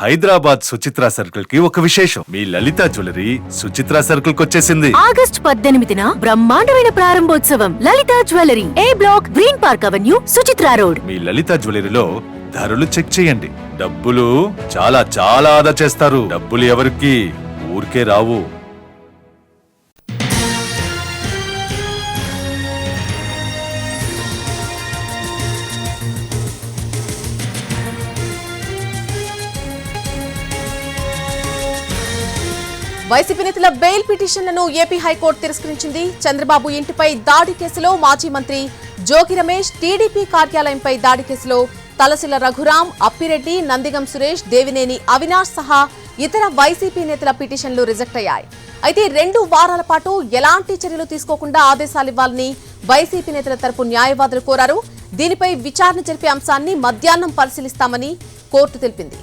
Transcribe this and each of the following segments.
Hyderabad Suchitra circle కి ఒక విశేషం. మీ లలిత జ్యువెలరీ సుచిత్ర సర్కిల్ కి వచ్చేసింది. ఆగస్టు 18న బ్రహ్మాండమైన ప్రారంభోత్సవం. Lalitha jewellery, A block, green park avenue, Suchitra road. మీ లలిత జ్యువెలరీలో ధరలు చెక్ చేయండి. డబ్బులు చాలా చాలా ఆదా చేస్తారు. డబ్బులు ఎవరికి ఊరికే రావు. వైసీపీ నేతల బెయిల్ పిటిషన్లను ఏపీ హైకోర్టు తిరస్కరించింది. చంద్రబాబు ఇంటిపై దాడి కేసులో మాజీ మంత్రి జోగి రమేష్, టీడీపీ కార్యాలయంపై దాడి కేసులో తలసిల రఘురాం, అప్పిరెడ్డి, నందిగం సురేష్, దేవినేని అవినాష్ సహా ఇతర వైసీపీ నేతల పిటిషన్లు రిజెక్ట్ అయ్యాయి. అయితే 2 వారాల పాటు ఎలాంటి చర్యలు తీసుకోకుండా ఆదేశాలివ్వాలని వైసీపీ నేతల తరపు న్యాయవాదులు కోరారు. దీనిపై విచారణ జరిపే అంశాన్ని మధ్యాహ్నం పరిశీలిస్తామని కోర్టు తెలిపింది.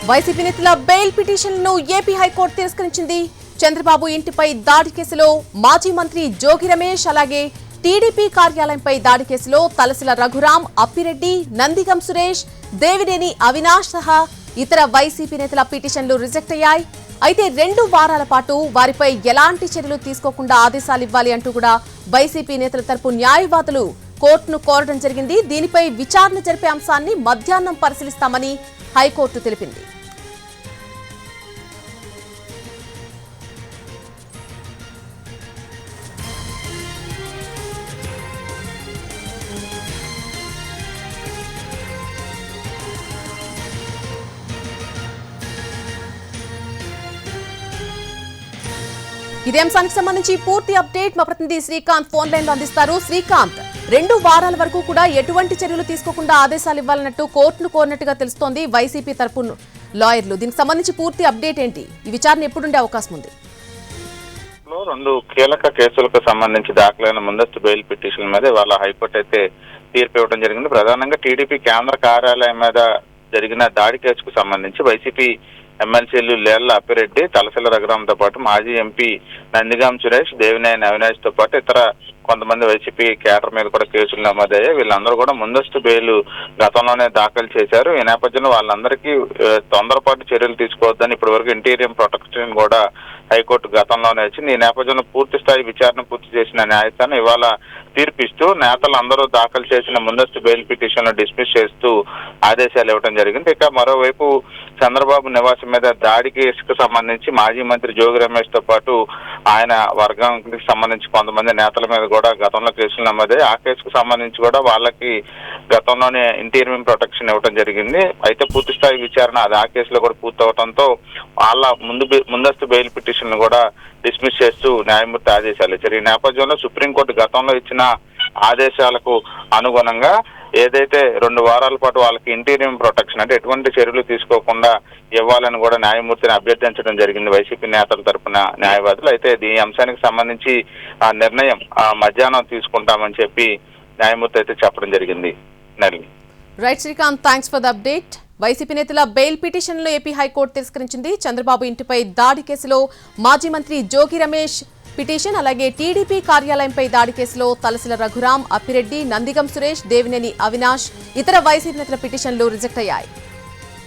వైసీపీ నేతల బెయిల్ పిటిషన్లను ఏపీ హైకోర్టు తిరస్కరించింది. చంద్రబాబు ఇంటిపై దాడి కేసులో మాజీ మంత్రి జోగి రమేష్, అలాగే టీడీపీ కార్యాలయంపై దాడి కేసులో తలసిల రఘురాం, అప్పిరెడ్డి, నందిగం సురేష్, దేవినేని అవినాష్ సహా ఇతర వైసీపీ నేతల పిటిషన్లు రిజెక్ట్ అయ్యాయి. అయితే 2 వారాల పాటు వారిపై ఎలాంటి చర్యలు తీసుకోకుండా ఆదేశాలివ్వాలి అంటూ కూడా వైసీపీ నేతల తరపు న్యాయవాదులు కోర్టును కోరడం జరిగింది. దీనిపై విచారణ జరిపే అంశాన్ని మధ్యాహ్నం పరిశీలిస్తామని హైకోర్టు తెలిపింది. ఇదే అంశానికి సంబంధించి పూర్తి అప్డేట్ మా ప్రతినిధి శ్రీకాంత్ ఫోన్ లైన్ లో అందిస్తారు. శ్రీకాంత్, 2 వారాల వరకు కూడా ఎటువంటి చర్యలు తీసుకోకుండా ఆదేశాలు ఇవ్వాలన్నట్టు కోర్టును కోరినట్టుగా తెలుస్తోంది వైసీపీ తరపు లాయర్లు. దీనికి సంబంధించి పూర్తి అప్డేట్ ఏంటి? ఈ విచారణ ఎప్పుడుండే అవకాశం ఉంది? 2 కీలక కేసులకు సంబంధించి దాఖలైన ముందస్తు బెయిల్ పిటిషన్ మీద ఇవాళ హైకోర్టు అయితే తీర్పు ఇవ్వడం జరిగింది. ప్రధానంగా టీడీపీ కేంద్ర కార్యాలయం మీద జరిగిన దాడి కేసుకు సంబంధించి వైసీపీ ఎమ్మెల్సీలు లేళ్ల అప్పిరెడ్డి, తలసిల రఘురాంతో పాటు మాజీ ఎంపీ నందిగాం సురేష్, దేవినేని అవినాష్ తో పాటు ఇతర కొంతమంది వైసీపీ కేడర్ మీద కూడా కేసులు నమోదయ్యాయి. వీళ్ళందరూ కూడా ముందస్తు బెయిల్ గతంలోనే దాఖలు చేశారు. ఈ నేపథ్యంలో వాళ్ళందరికీ తొందరపాటు చర్యలు తీసుకోవద్దని ఇప్పటివరకు ఇంటీరియం ప్రొటెక్షన్ కూడా హైకోర్టు గతంలోనే వచ్చింది. ఈ నేపథ్యంలో పూర్తి స్థాయి విచారణ పూర్తి చేసిన న్యాయస్థానం ఇవాళ తీర్పిస్తూ నేతలు అందరూ దాఖలు చేసిన ముందస్తు బెయిల్ పిటిషన్ డిస్మిస్ చేస్తూ ఆదేశాలు ఇవ్వడం జరిగింది. ఇక మరోవైపు చంద్రబాబు నివాసం మీద దాడి కేసుకు సంబంధించి మాజీ మంత్రి జోగి రమేష్ తో పాటు ఆయన వర్గానికి సంబంధించి కొంతమంది నేతల మీద కూడా గతంలో కేసులు నమోదయ్యాయి. ఆ కేసుకు సంబంధించి కూడా వాళ్ళకి గతంలోనే ఇంటీరియం ప్రొటెక్షన్ ఇవ్వడం జరిగింది. అయితే పూర్తి స్థాయి విచారణ అది ఆ కేసులో కూడా పూర్తవడంతో వాళ్ళ ముందస్తు బెయిల్ పిటిషన్ కూడా డిస్మిస్ చేస్తూ న్యాయమూర్తి ఆదేశాలు ఇచ్చారు. ఈ నేపథ్యంలో సుప్రీంకోర్టు గతంలో ఇచ్చిన ఆదేశాలకు అనుగుణంగా ఏదైతే 2 వారాల పాటు వాళ్ళకి ఇంటీరియం ప్రొటెక్షన్ అంటే ఎటువంటి చర్యలు తీసుకోకుండా ఇవ్వాలని కూడా న్యాయమూర్తిని అభ్యర్థించడం జరిగింది వైసీపీ నేతల తరపున న్యాయవాదులు. అయితే ఈ అంశానికి సంబంధించి ఆ నిర్ణయం మధ్యాహ్నం తీసుకుంటామని చెప్పి న్యాయమూర్తి అయితే చెప్పడం జరిగింది. Right Srikanth, thanks for the update. YCP నేతల బెయిల్ పిటిషన్లు ఏపీ హైకోర్టు తిరస్కరించింది. చంద్రబాబు ఇంటిపై దాడి కేసులో మాజీ మంత్రి జోగి రమేష్ పిటిషన్, అలాగే టీడీపీ కార్యాలయంపై దాడి కేసులో తలసిల రఘురాం, అప్పిరెడ్డి, నందిగం సురేష్, దేవినేని అవినాష్ ఇతర వైసీపీ నేతల పిటిషన్లు రిజెక్ట్ అయ్యాయి.